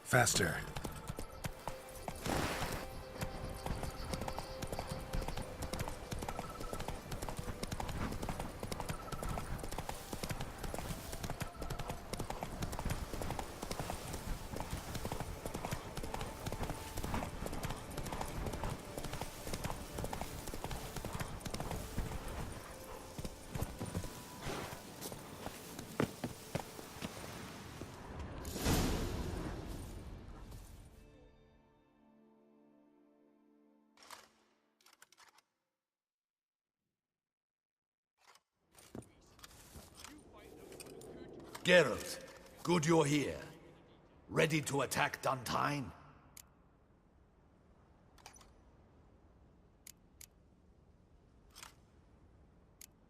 Faster. Geralt, good you're here. Ready to attack Toussaint?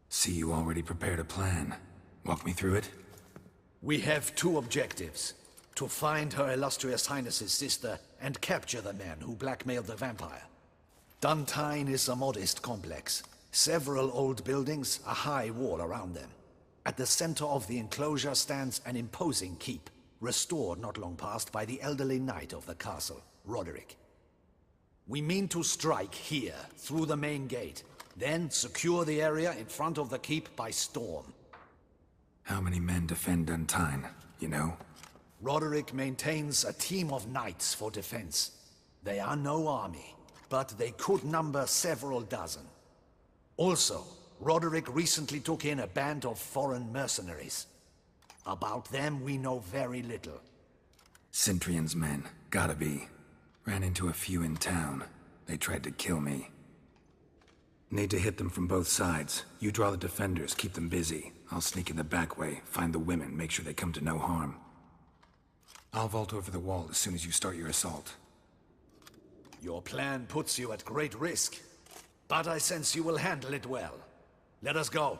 See, you already prepared a plan. Walk me through it? We have two objectives. To find Her Illustrious Highness's sister and capture the man who blackmailed the vampire. Toussaint is a modest complex. Several old buildings, a high wall around them. At the center of the enclosure stands an imposing keep, restored not long past by the elderly knight of the castle, Roderick. We mean to strike here, through the main gate, then secure the area in front of the keep by storm. How many men defend Toussaint, you know? Roderick maintains a team of knights for defense. They are no army, but they could number several dozen. Also, Roderick recently took in a band of foreign mercenaries. About them, we know very little. Cintrian's men, gotta be. Ran into a few in town. They tried to kill me. Need to hit them from both sides. You draw the defenders, keep them busy. I'll sneak in the back way, find the women, make sure they come to no harm. I'll vault over the wall as soon as you start your assault. Your plan puts you at great risk, but I sense you will handle it well. Let us go.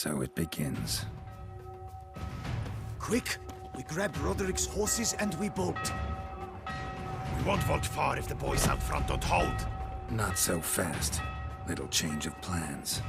So it begins. Quick! We grab Roderick's horses and we bolt. We won't vault far if the boys out front don't hold. Not so fast. Little change of plans.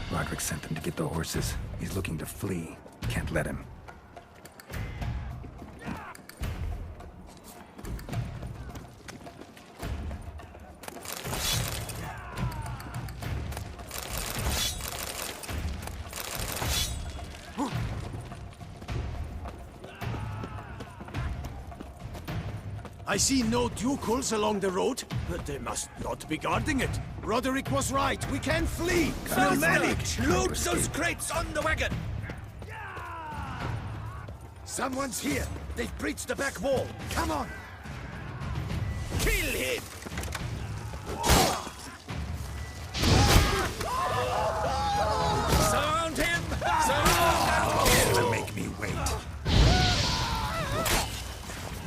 Roderick sent them to get the horses. He's looking to flee. Can't let him. I see no ducals along the road. But they must not be guarding it. Roderick was right. We can flee. We'll manage. Loot those crates on the wagon! Someone's here. They've breached the back wall. Come on. Kill him! Surround him! Surround him! Gonna make me wait.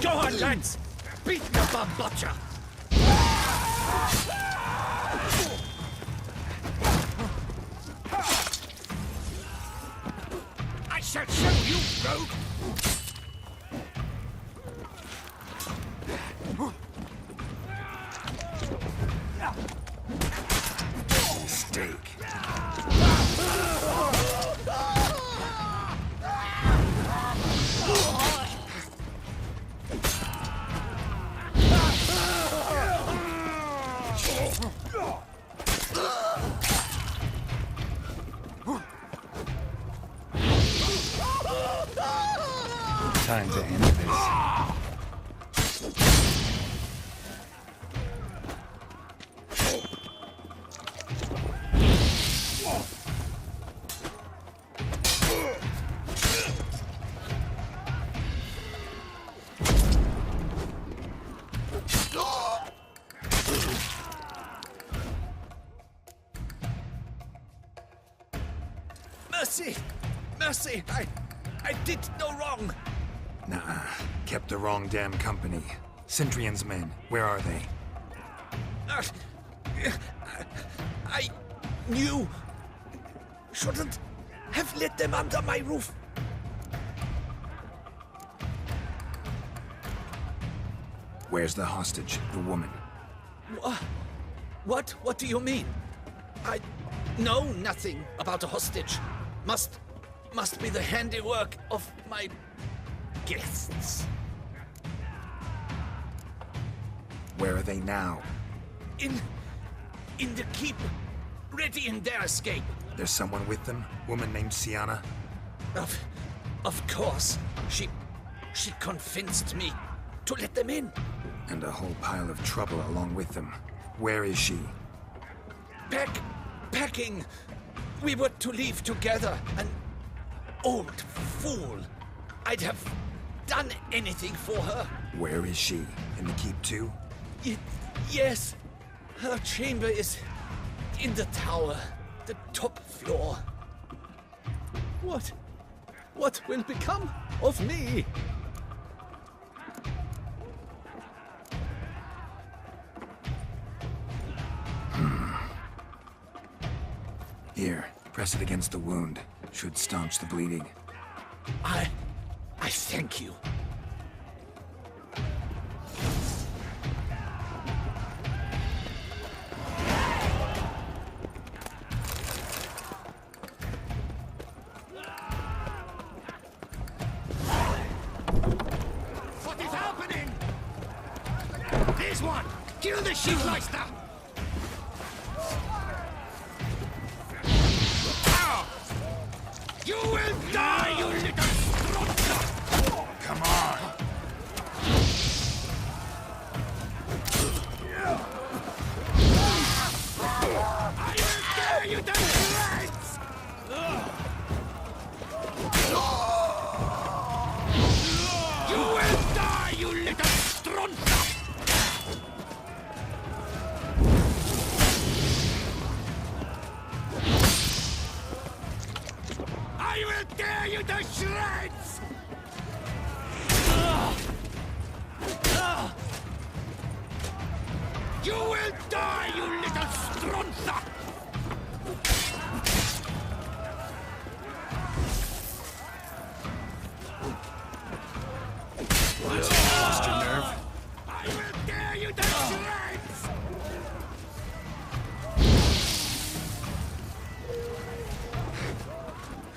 Go on, lads! Beat the bum butcher! I shall show you, rogue! Steak. Time to end this. Mercy! Mercy! I did no wrong! Nuh-uh. Kept the wrong damn company. Centrion's men, where are they? I knew. Shouldn't have let them under my roof. Where's the hostage, the woman? What? What do you mean? I know nothing about a hostage. Must be the handiwork of my guests. Where are they now? In the keep, ready in their escape. There's someone with them? Woman named Sienna? Of course. She convinced me to let them in. And a whole pile of trouble along with them. Where is she? Packing. We were to leave together. An old fool. I'd have done anything for her. Where is she? In the keep too? Yes. Her chamber is in the tower. The top floor. What will become of me? Here, press it against the wound. Should staunch the bleeding. I thank you. What is happening? This one! Kill the Shipmeister! You will die, you little strutzer! Come on! I will tear you to shreds! You will die, you little strunzer! I will tear you to shreds! You will die, you little strunzer! Lost your nerve? I will tear you to shreds!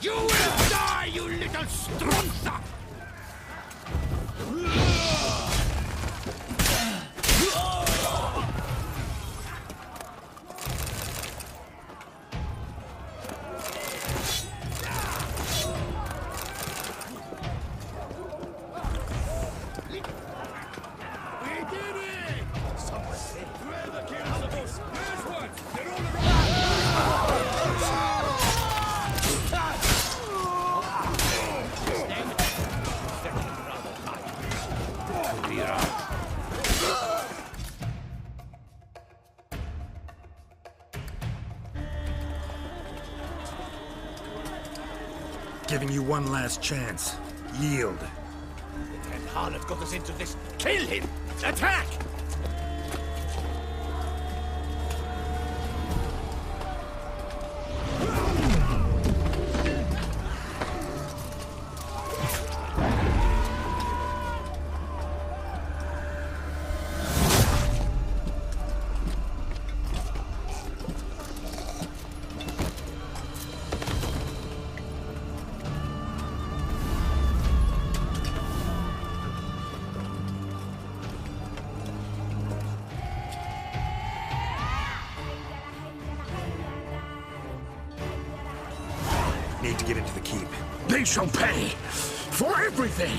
You will die, you little strunzer! giving you one last chance. Yield. The Ten Harlot got us into this. Kill him! Attack! Need to get into the keep. They shall pay for everything!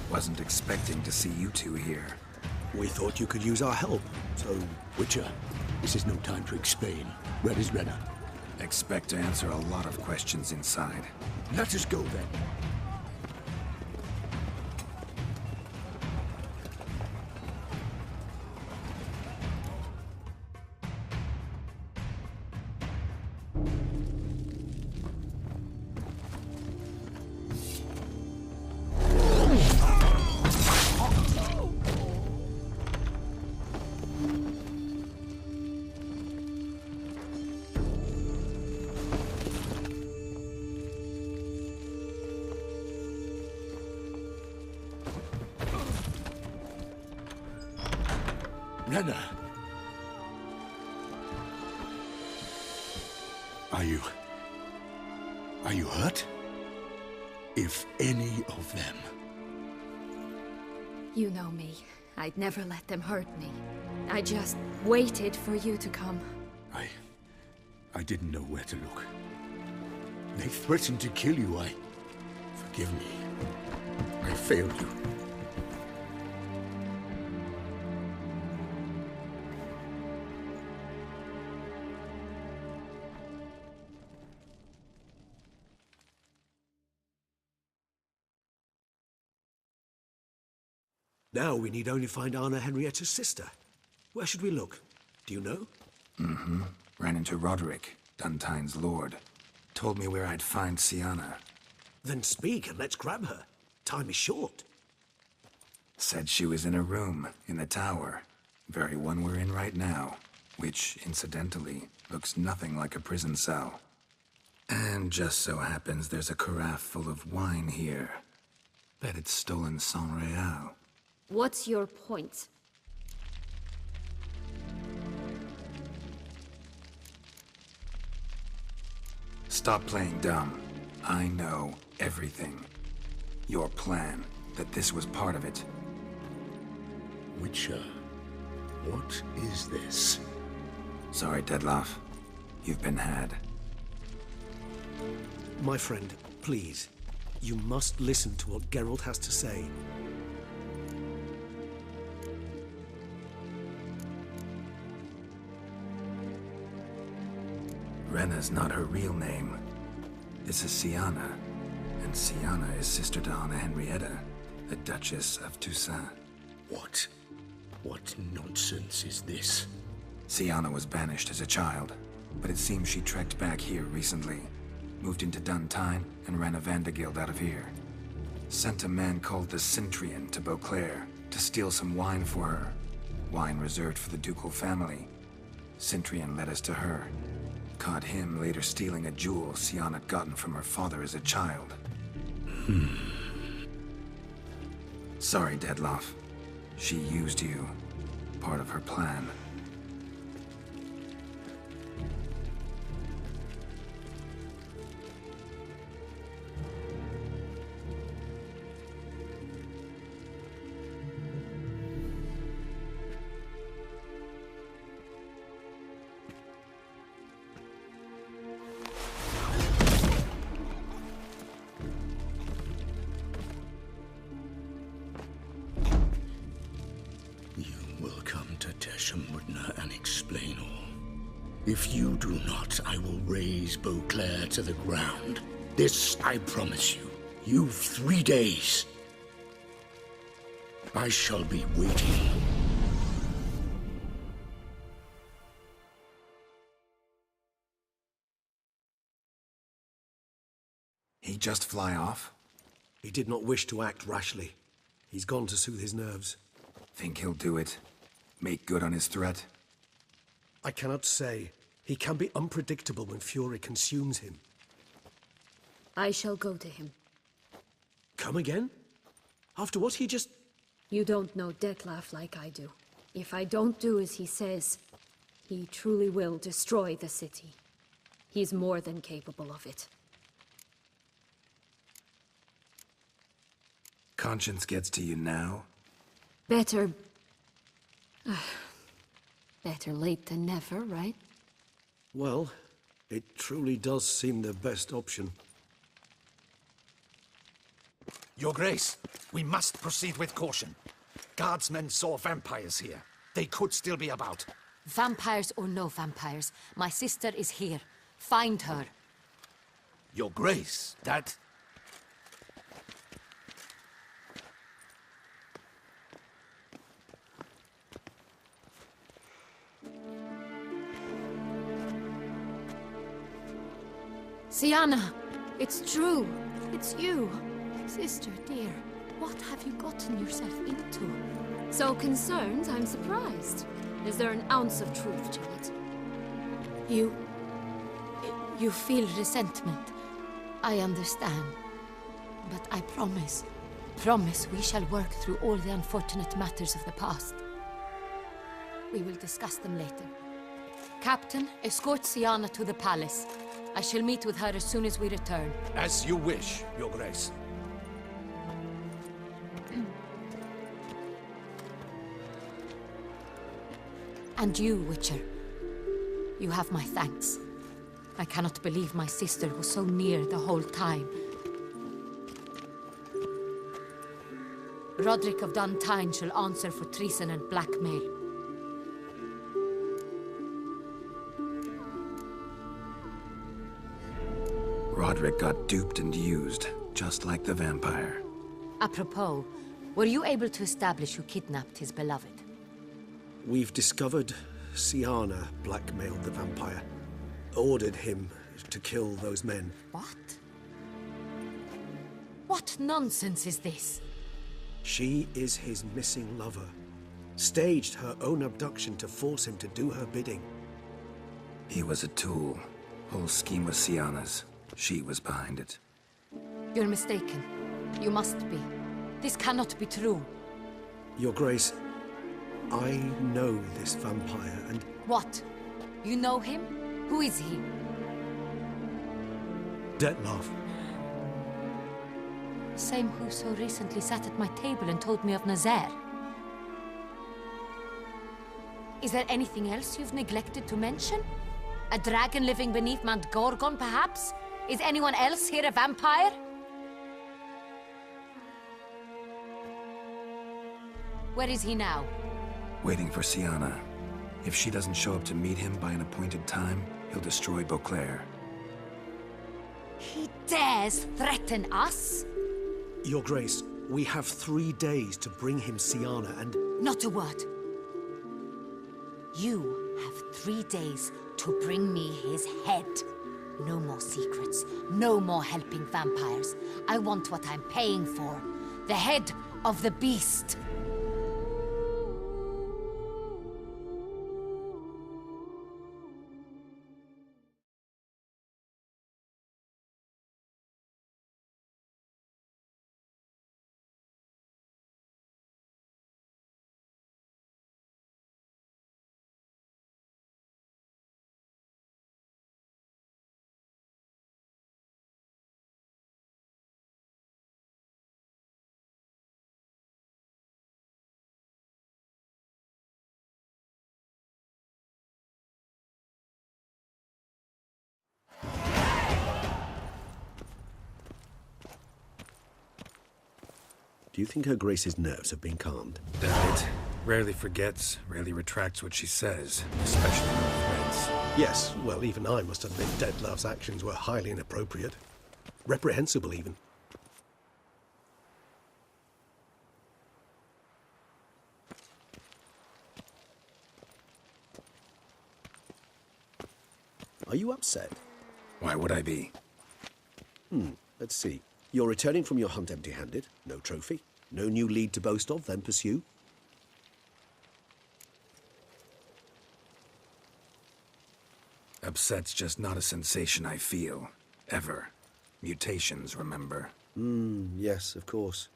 Wasn't expecting to see you two here. We thought you could use our help, so... Witcher, this is no time to explain. Where is Renna? Expect to answer a lot of questions inside. Let us go then. Renna! Are you hurt? If any of them... You know me. I'd never let them hurt me. I just waited for you to come. I didn't know where to look. They threatened to kill you. Forgive me. I failed you. Now we need only find Anna Henrietta's sister. Where should we look? Do you know? Mm-hmm. Ran into Roderick, Duntaine's lord. Told me where I'd find Sienna. Then speak and let's grab her. Time is short. Said she was in a room in the tower. Very one we're in right now. Which, incidentally, looks nothing like a prison cell. And just so happens there's a carafe full of wine here. Bet it's stolen Sans Real. What's your point? Stop playing dumb. I know everything. Your plan, that this was part of it. Witcher, what is this? Sorry, Dettlaff. You've been had. My friend, please. You must listen to what Geralt has to say. Renna's not her real name. This is Sienna. And Sienna is sister to Anna Henrietta, the Duchess of Toussaint. What nonsense is this? Sienna was banished as a child, but it seems she trekked back here recently. Moved into Duntaine and ran a Vandergild out of here. Sent a man called the Centurion to Beauclair to steal some wine for her. Wine reserved for the ducal family. Cintrian led us to her. Caught him later stealing a jewel Sian had gotten from her father as a child. Sorry, Dettlaff. She used you. Part of her plan. And explain all. If you do not, I will raze Beauclair to the ground. This I promise you. You've 3 days. I shall be waiting. He just fly off? He did not wish to act rashly. He's gone to soothe his nerves. Think he'll do it? Make good on his threat? I cannot say. He can be unpredictable when fury consumes him. I shall go to him. Come again? After what he just... You don't know Dettlaff like I do. If I don't do as he says, he truly will destroy the city. He's more than capable of it. Conscience gets to you now? Better... better late than never, right? Well, it truly does seem the best option. Your Grace, we must proceed with caution. Guardsmen saw vampires here. They could still be about. Vampires or no vampires, my sister is here. Find her. Your Grace, that... Sienna, it's true. It's you. Sister, dear, what have you gotten yourself into? So concerned, I'm surprised. Is there an ounce of truth to it? You feel resentment. I understand. But I promise we shall work through all the unfortunate matters of the past. We will discuss them later. Captain, escort Sienna to the palace. I shall meet with her as soon as we return. As you wish, Your Grace. And you, Witcher. You have my thanks. I cannot believe my sister was so near the whole time. Roderick of Duntained shall answer for treason and blackmail. Roderick got duped and used, just like the vampire. Apropos, were you able to establish who kidnapped his beloved? We've discovered Sienna blackmailed the vampire. Ordered him to kill those men. What? What nonsense is this? She is his missing lover. Staged her own abduction to force him to do her bidding. He was a tool. Whole scheme was Sienna's. She was behind it. You're mistaken. You must be. This cannot be true. Your Grace, I know this vampire and... What? You know him? Who is he? Dettlaff. Same who so recently sat at my table and told me of Nazaire. Is there anything else you've neglected to mention? A dragon living beneath Mount Gorgon, perhaps? Is anyone else here a vampire? Where is he now? Waiting for Sienna. If she doesn't show up to meet him by an appointed time, he'll destroy Beauclair. He dares threaten us? Your Grace, we have 3 days to bring him Sienna and... Not a word. You have 3 days to bring me his head. No more secrets. No more helping vampires. I want what I'm paying for. The head of the beast. Do you think Her Grace's nerves have been calmed? Doubt it. Rarely forgets, rarely retracts what she says, especially when threats. Yes, well, even I must admit Detlav's actions were highly inappropriate. Reprehensible, even. Are you upset? Why would I be? Let's see. You're returning from your hunt empty-handed. No trophy. No new lead to boast of, then pursue. Upset's just not a sensation I feel. Ever. Mutations, remember? Yes, of course.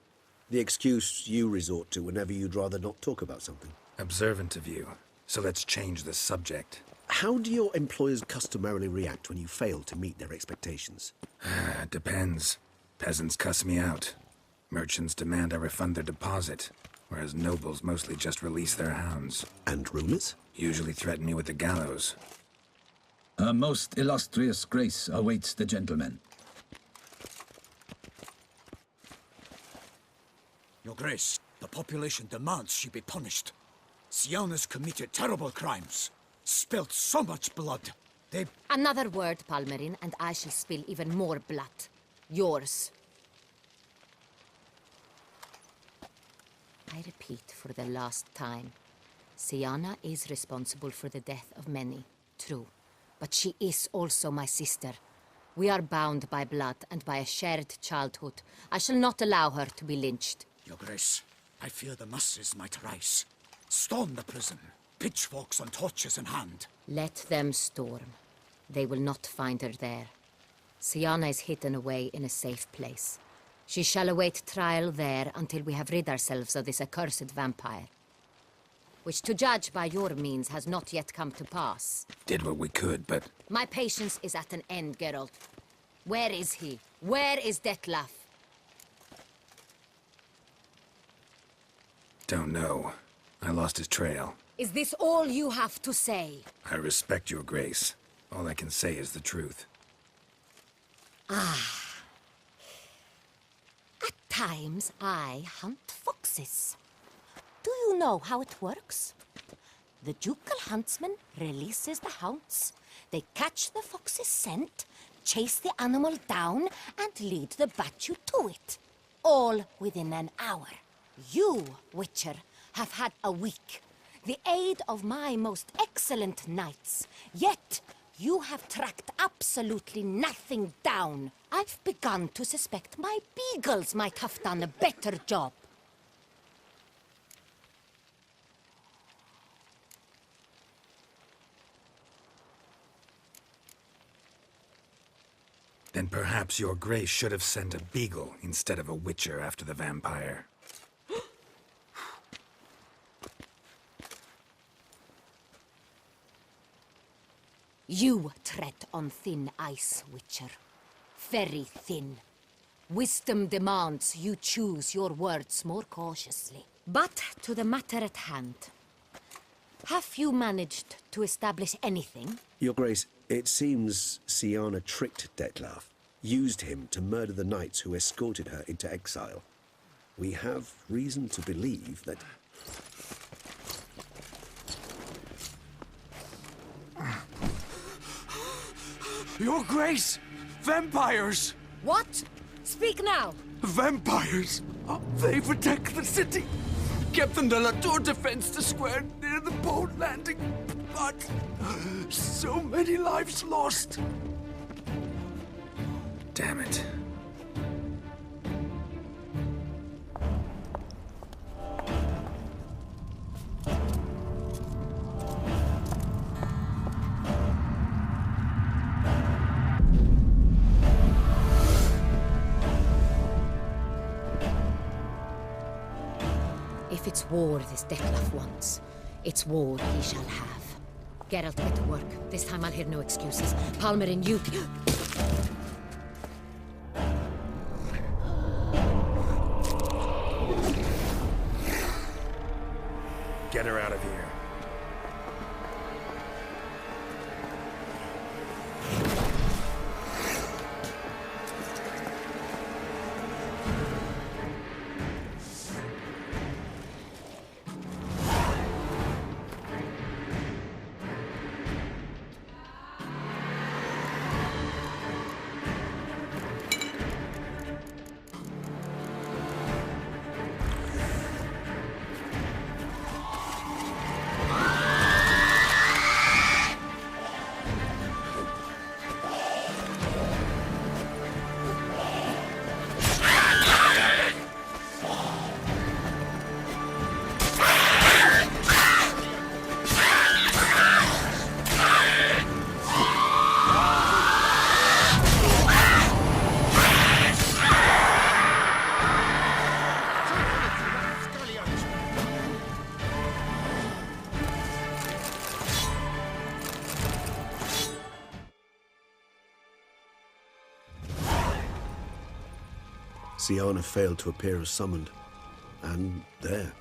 The excuse you resort to whenever you'd rather not talk about something. Observant of you. So let's change the subject. How do your employers customarily react when you fail to meet their expectations? Depends. Peasants cuss me out. Merchants demand I refund their deposit, whereas nobles mostly just release their hounds. And rulers? Usually threaten me with the gallows. Her most illustrious grace awaits the gentleman. Your Grace, the population demands she be punished. Syanna's committed terrible crimes. Spilt so much blood. They... Another word, Palmerin, and I shall spill even more blood. Yours. I repeat for the last time. Syanna is responsible for the death of many, true. But she is also my sister. We are bound by blood and by a shared childhood. I shall not allow her to be lynched. Your Grace, I fear the masses might rise. Storm the prison, pitchforks and torches in hand. Let them storm. They will not find her there. Syanna is hidden away in a safe place. She shall await trial there until we have rid ourselves of this accursed vampire. Which, to judge by your means, has not yet come to pass. Did what we could, but... My patience is at an end, Geralt. Where is he? Where is Detlav? Don't know. I lost his trail. Is this all you have to say? I respect your grace. All I can say is the truth. At times, I hunt foxes. Do you know how it works? The ducal huntsman releases the hounds. They catch the fox's scent, chase the animal down, and lead the battue to it. All within an hour. You, Witcher, have had a week. The aid of my most excellent knights. Yet, you have tracked absolutely nothing down. I've begun to suspect my beagles might have done a better job. Then perhaps your grace should have sent a beagle instead of a witcher after the vampire. You tread on thin ice, Witcher. Very thin. Wisdom demands you choose your words more cautiously. But to the matter at hand. Have you managed to establish anything? Your Grace, it seems Syanna tricked Detlav, used him to murder the knights who escorted her into exile. We have reason to believe that... Your Grace! Vampires! What? Speak now! Vampires! They protect the city! Captain de la Tour defends the square near the boat landing, but so many lives lost. Damn it. If it's war this Detlav wants, it's war he shall have. Geralt, get to work. This time I'll hear no excuses. Palmerin, you... Get her out of here. Siana failed to appear as summoned. And there.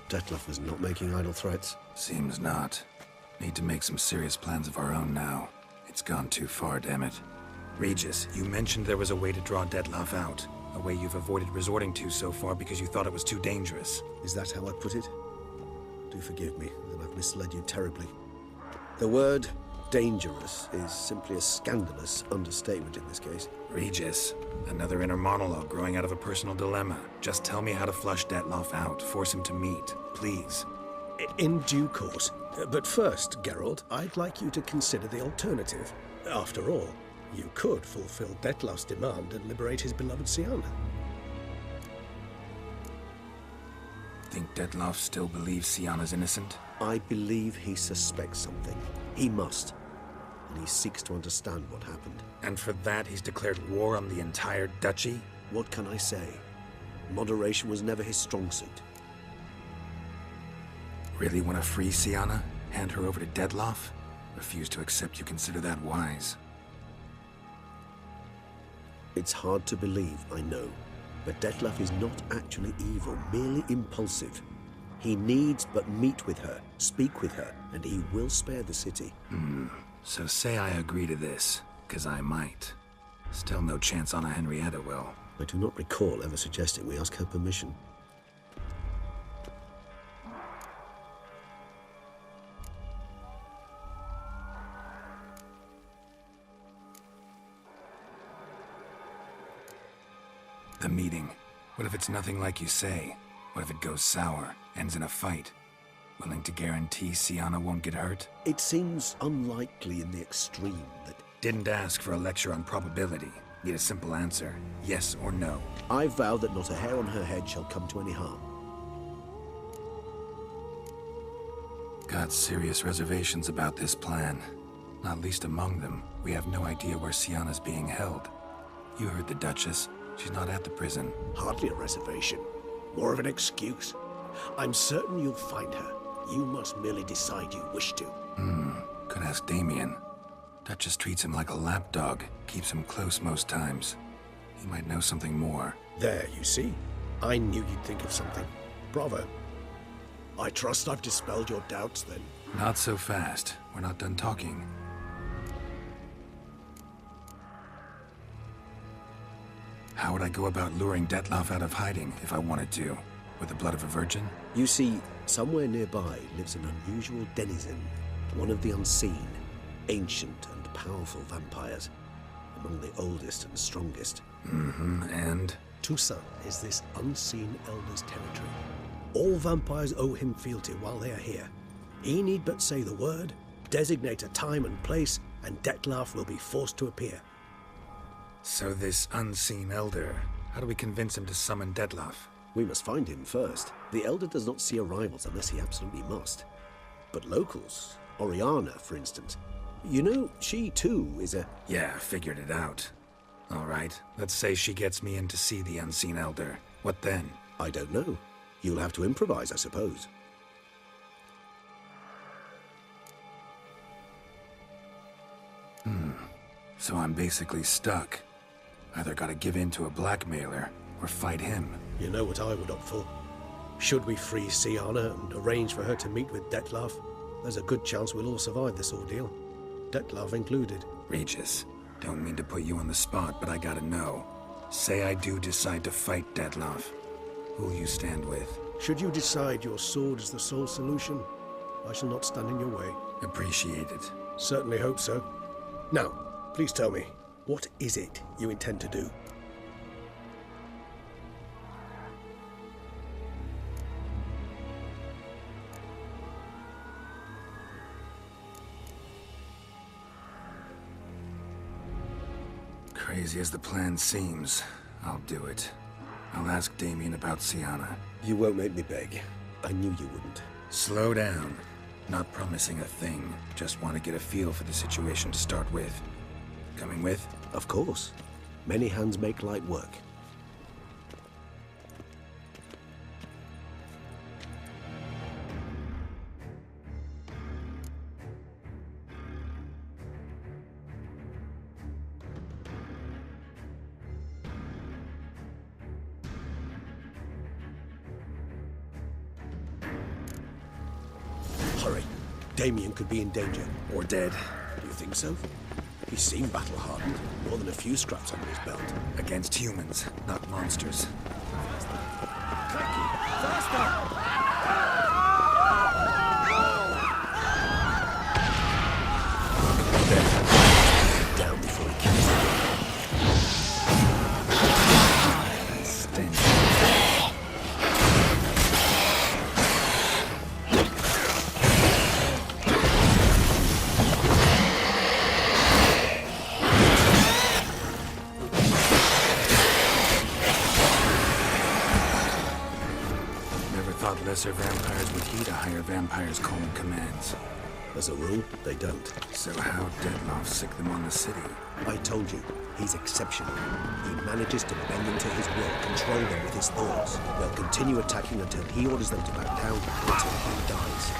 Detlef was not making idle threats. Seems not. Need to make some serious plans of our own now. It's gone too far, damn it. Regis, you mentioned there was a way to draw Detlef out. A way you've avoided resorting to so far because you thought it was too dangerous. Is that how I put it? Do forgive me that I've misled you terribly. The word dangerous is simply a scandalous understatement in this case. Regis, another inner monologue growing out of a personal dilemma. Just tell me how to flush Detlef out, force him to meet, please. In due course. But first, Geralt, I'd like you to consider the alternative. After all, you could fulfill Detlef's demand and liberate his beloved Siana. Think Detlef still believes Siana's innocent? I believe he suspects something. He must. And he seeks to understand what happened. And for that, he's declared war on the entire duchy? What can I say? Moderation was never his strong suit. Really want to free Siana? Hand her over to Detlef? Refuse to accept you consider that wise. It's hard to believe, I know. But Detlef is not actually evil, merely impulsive. He needs but meet with her, speak with her, and he will spare the city. So say I agree to this, 'cause I might. Still no chance Anna Henrietta will. I do not recall ever suggesting we ask her permission. The meeting. What if it's nothing like you say? What if it goes sour, ends in a fight? Willing to guarantee Siana won't get hurt? It seems unlikely in the extreme that... Didn't ask for a lecture on probability. Need a simple answer. Yes or no. I vow that not a hair on her head shall come to any harm. Got serious reservations about this plan. Not least among them, we have no idea where Siana's being held. You heard the Duchess. She's not at the prison. Hardly a reservation. More of an excuse. I'm certain you'll find her. You must merely decide you wish to. Could ask Damien. Duchess treats him like a lapdog. Keeps him close most times. He might know something more. There, you see. I knew you'd think of something. Bravo. I trust I've dispelled your doubts, then. Not so fast. We're not done talking. How would I go about luring Detlef out of hiding if I wanted to? With the blood of a virgin? You see, somewhere nearby lives an unusual denizen, one of the unseen, ancient and powerful vampires, among the oldest and strongest. And? Toussaint is this unseen elder's territory. All vampires owe him fealty while they are here. He need but say the word, designate a time and place, and Detlef will be forced to appear. So this unseen elder, how do we convince him to summon Detlef? We must find him first. The Elder does not see arrivals unless he absolutely must. But locals, Oriana, for instance, you know, she too is a... Yeah, figured it out. All right, let's say she gets me in to see the unseen elder. What then? I don't know. You'll have to improvise, I suppose. So I'm basically stuck. Either gotta give in to a blackmailer, or fight him. You know what I would opt for? Should we free Siana and arrange for her to meet with Detlef, there's a good chance we'll all survive this ordeal. Detlef included. Regis, don't mean to put you on the spot, but I gotta know. Say I do decide to fight Detlef. Who'll you stand with? Should you decide your sword is the sole solution, I shall not stand in your way. Appreciate it. Certainly hope so. Now, please tell me, what is it you intend to do? Crazy as the plan seems, I'll do it. I'll ask Damien about Siana. You won't make me beg. I knew you wouldn't. Slow down. Not promising a thing. Just want to get a feel for the situation to start with. Coming with? Of course. Many hands make light work. Damien could be in danger. Or dead. Do you think so? He seemed battle-hardened. More than a few scraps under his belt. Against humans, not monsters. Down before he kills him. Stench. Lesser vampires would heed a higher vampire's calling commands. As a rule, they don't. So how Dettlaff sick them on the city? I told you, he's exceptional. He manages to bend them to his will, control them with his thoughts. They'll continue attacking until he orders them to back down, until he dies.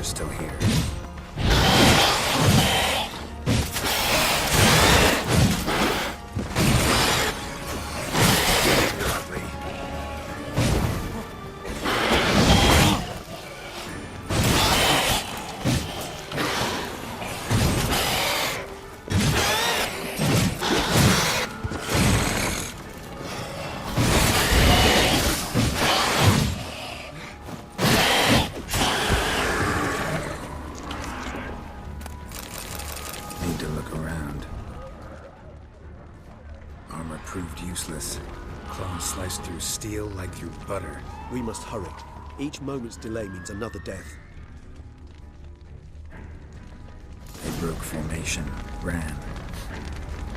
Still here. Need to look around. Armor proved useless. Claws sliced through steel like through butter. We must hurry. Each moment's delay means another death. They broke formation, ran.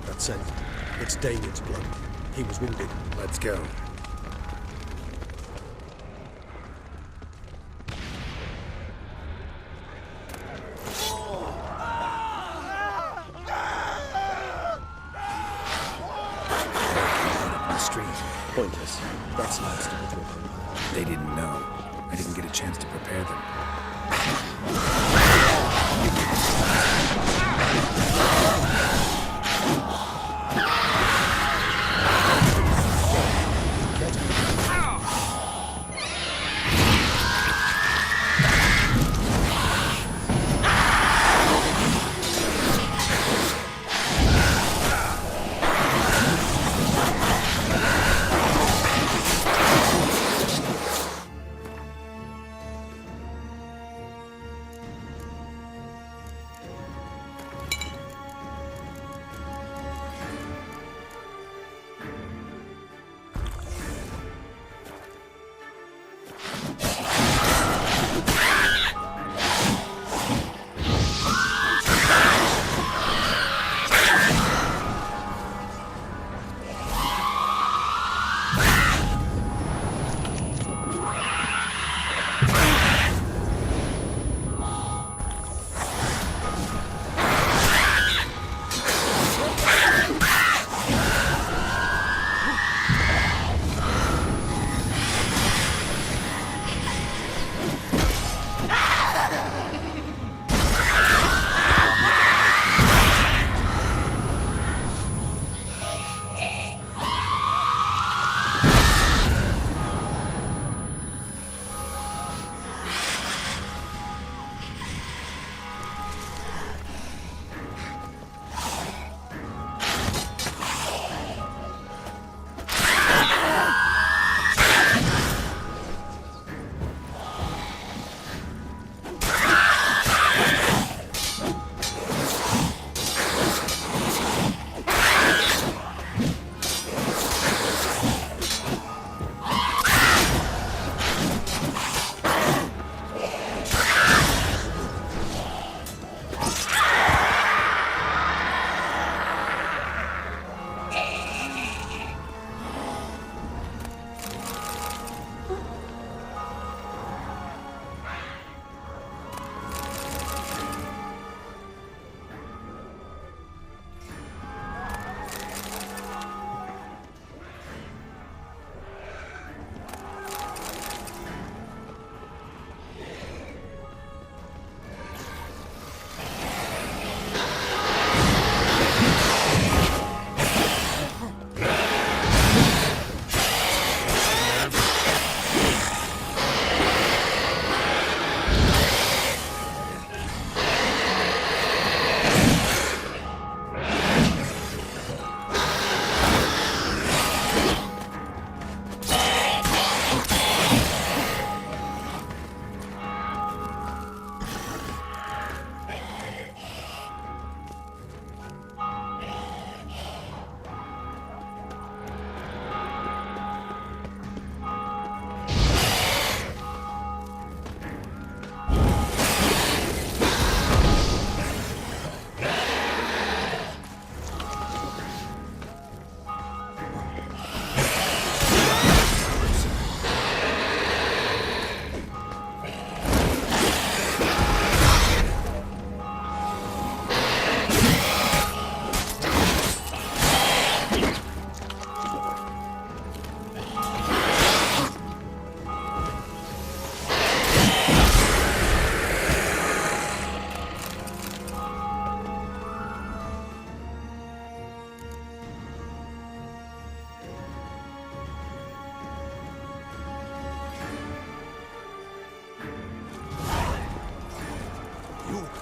That's it. It's Damien's blood. He was wounded. Let's go. Pointless. That's an obstacle to a vampire. They didn't know. I didn't get a chance to prepare them.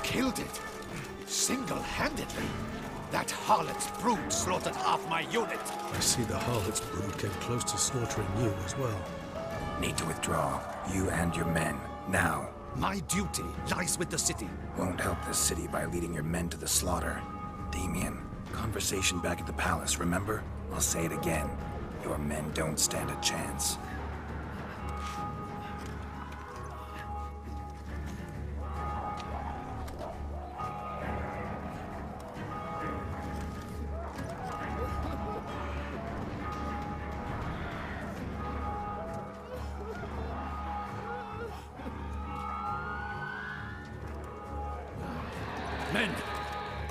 killed it. Single-handedly. That harlot's brood slaughtered half my unit. I see the harlot's brood came close to slaughtering you as well. Need to withdraw. You and your men. Now. My duty lies with the city. Won't help the city by leading your men to the slaughter. Damien, conversation back at the palace, remember? I'll say it again. Your men don't stand a chance. Men,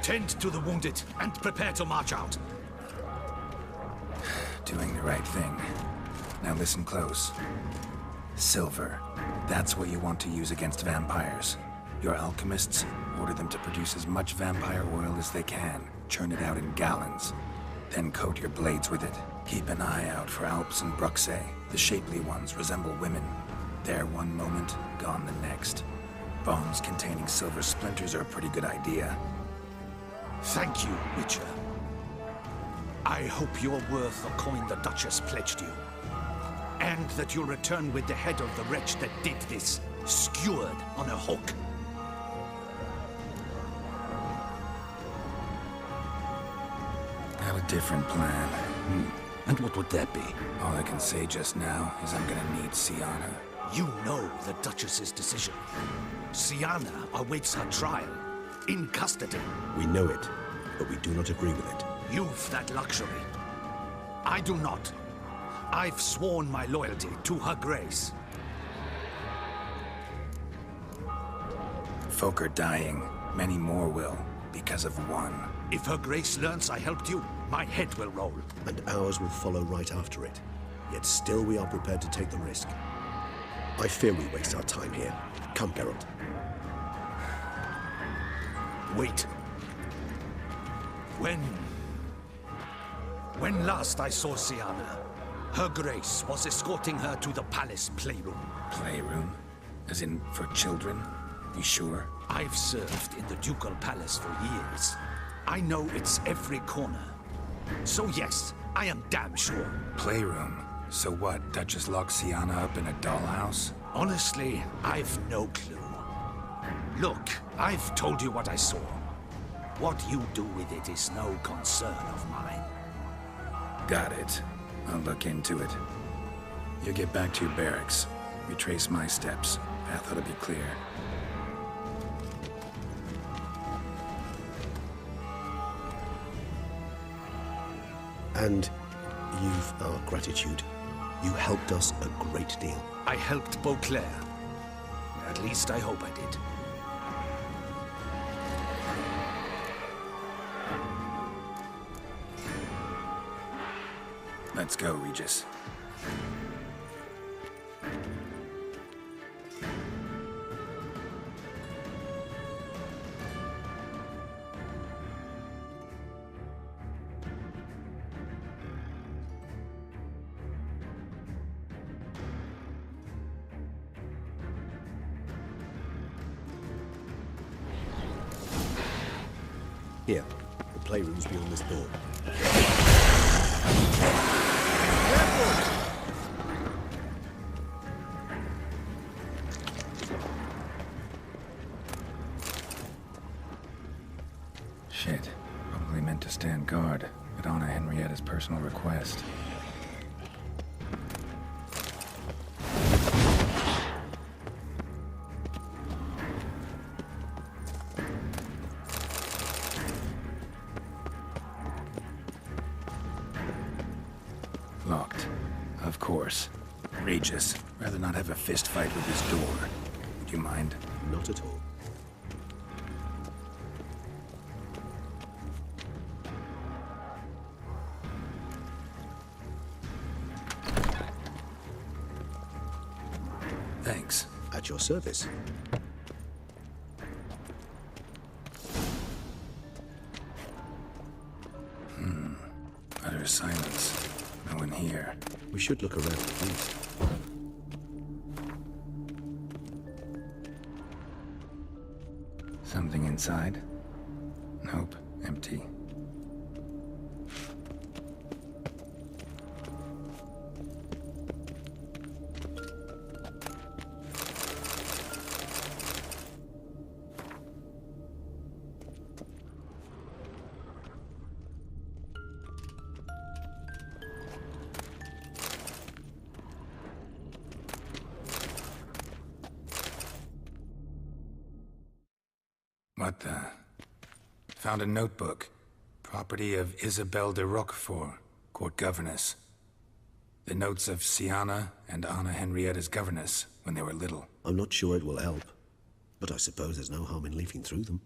tend to the wounded and prepare to march out. Doing the right thing. Now listen close. Silver. That's what you want to use against vampires. Your alchemists, order them to produce as much vampire oil as they can. Churn it out in gallons. Then coat your blades with it. Keep an eye out for Alps and Bruxae. The shapely ones resemble women. There one moment, gone the next. Bombs containing silver splinters are a pretty good idea. Thank you, Witcher. I hope you're worth the coin the Duchess pledged you. And that you'll return with the head of the wretch that did this, skewered on a hook. Got a different plan. And what would that be? All I can say just now is I'm gonna need Sienna. You know the Duchess's decision. Sienna awaits her trial, in custody. We know it, but we do not agree with it. You've that luxury. I do not. I've sworn my loyalty to Her Grace. Folk are dying. Many more will, because of one. If Her Grace learns I helped you, my head will roll. And ours will follow right after it. Yet still we are prepared to take the risk. I fear we waste our time here. Come, Geralt. Wait. When last I saw Sienna, Her Grace was escorting her to the palace playroom. Playroom? As in, for children? You sure? I've served in the ducal palace for years. I know it's every corner. So yes, I am damn sure. Playroom? So what, Duchess locked Sienna up in a dollhouse? Honestly, I've no clue. Look, I've told you what I saw. What you do with it is no concern of mine. Got it. I'll look into it. You get back to your barracks. Retrace my steps. Path ought to be clear. And you've our gratitude. You helped us a great deal. I helped Beauclair. At least I hope I did. Let's go, Regis. Here, the playroom's beyond this door. Shit. Probably meant to stand guard, but honor Henrietta's personal request. Locked. Of course. Regis. Rather not have a fist fight with this door. Would you mind? Not at all. Thanks. At your service. Utter silence. No one here. We should look around at least. Something inside? Nope, empty. What the? Found a notebook. Property of Isabelle de Roquefort, court governess. The notes of Siana and Anna Henrietta's governess when they were little. I'm not sure it will help, but I suppose there's no harm in leafing through them.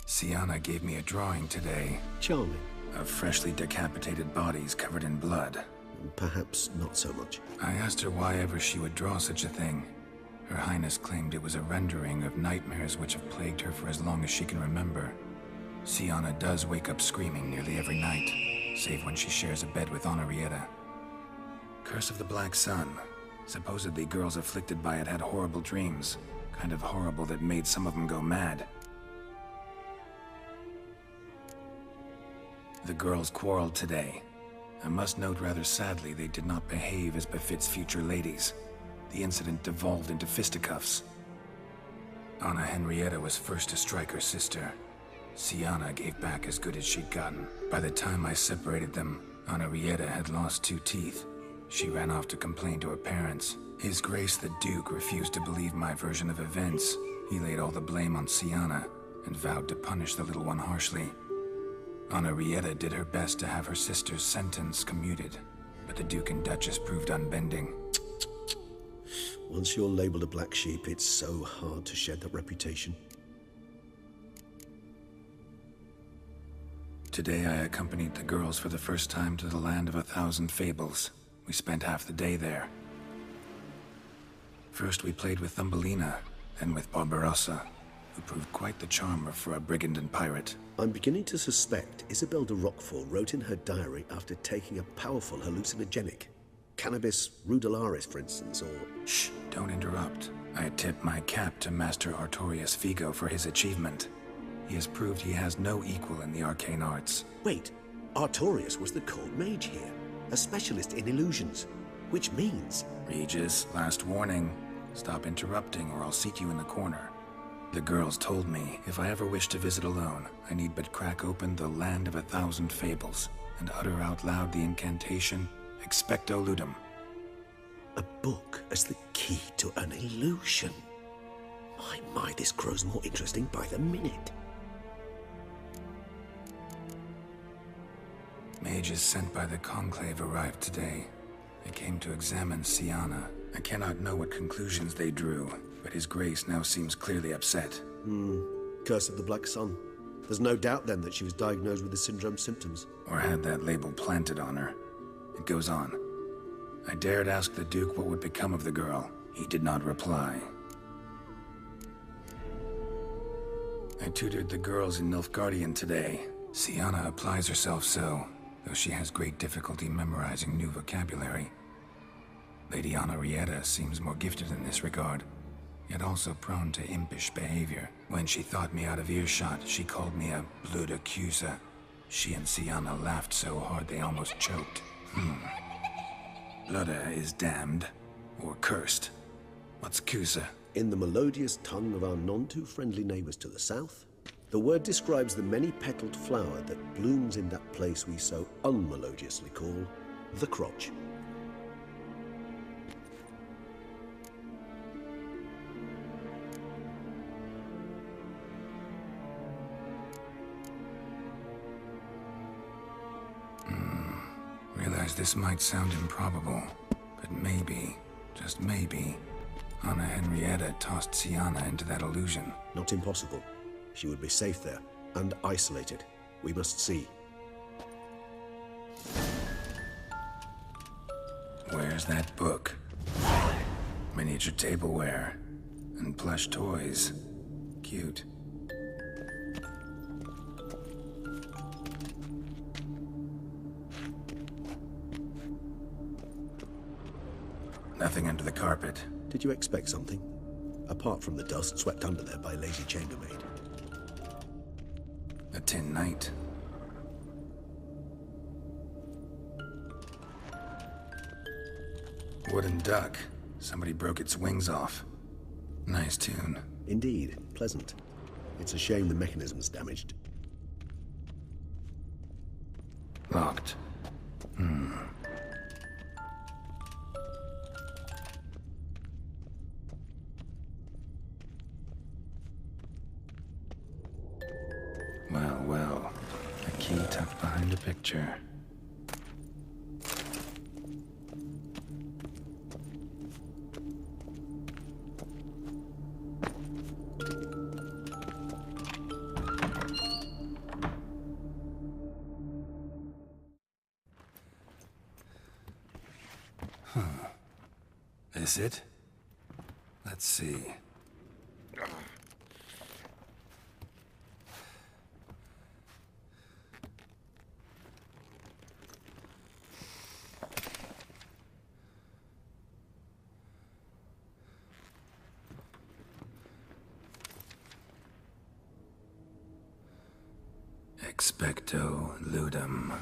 Siana gave me a drawing today. Charming. Of freshly decapitated bodies covered in blood. Perhaps not so much. I asked her why ever she would draw such a thing. Her Highness claimed it was a rendering of nightmares which have plagued her for as long as she can remember. Siana does wake up screaming nearly every night, save when she shares a bed with Henrietta. Curse of the Black Sun. Supposedly girls afflicted by it had horrible dreams. Kind of horrible that made some of them go mad. The girls quarreled today. I must note rather sadly they did not behave as befits future ladies. The incident devolved into fisticuffs. Anna Henrietta was first to strike her sister. Siana gave back as good as she'd gotten. By the time I separated them, Henrietta had lost 2 teeth. She ran off to complain to her parents. His Grace the Duke refused to believe my version of events. He laid all the blame on Siana and vowed to punish the little one harshly. Henrietta did her best to have her sister's sentence commuted, but the Duke and Duchess proved unbending. Once you're labeled a black sheep, it's so hard to shed that reputation. Today I accompanied the girls for the first time to the land of 1,000 fables. We spent half the day there. First we played with Thumbelina, then with Barbarossa, who proved quite the charmer for a brigand and pirate. I'm beginning to suspect Isabelle de Roquefort wrote in her diary after taking a powerful hallucinogenic. Cannabis rudelaris, for instance, or... Shh, don't interrupt. I tip my cap to Master Artorius Figo for his achievement. He has proved he has no equal in the arcane arts. Wait, Artorius was the court mage here, a specialist in illusions, which means... Regis, last warning. Stop interrupting or I'll seat you in the corner. The girls told me if I ever wish to visit alone, I need but crack open the land of 1,000 fables and utter out loud the incantation, Expecto Ludum. A book as the key to an illusion. My, this grows more interesting by the minute. Mages sent by the Conclave arrived today. They came to examine Siana. I cannot know what conclusions they drew, but His Grace now seems clearly upset. Curse of the Black Sun. There's no doubt then that she was diagnosed with the syndrome symptoms. Or had that label planted on her. It goes on. I dared ask the Duke what would become of the girl. He did not reply. I tutored the girls in Nilfgaardian today. Siana applies herself so, though she has great difficulty memorizing new vocabulary. Lady Henrietta seems more gifted in this regard, yet also prone to impish behavior. When she thought me out of earshot, she called me a blood accuser. She and Siana laughed so hard they almost choked. Blooda is damned, or cursed. What's Cusa? In the melodious tongue of our none-too-friendly neighbors to the south, the word describes the many-petaled flower that blooms in that place we so unmelodiously call the crotch. Realize this might sound improbable, but maybe, just maybe, Anna Henrietta tossed Siana into that illusion. Not impossible. She would be safe there, and isolated. We must see. Where's that book? Miniature tableware. And plush toys. Cute. Nothing under the carpet. Did you expect something? apart from the dust swept under there by a lazy chambermaid. A tin knight. Wooden duck. Somebody broke its wings off. Nice tune. Indeed, pleasant. It's a shame the mechanism's damaged. Locked. Well, well. A key tucked behind a picture. Is it? Let's see. Expecto ludum.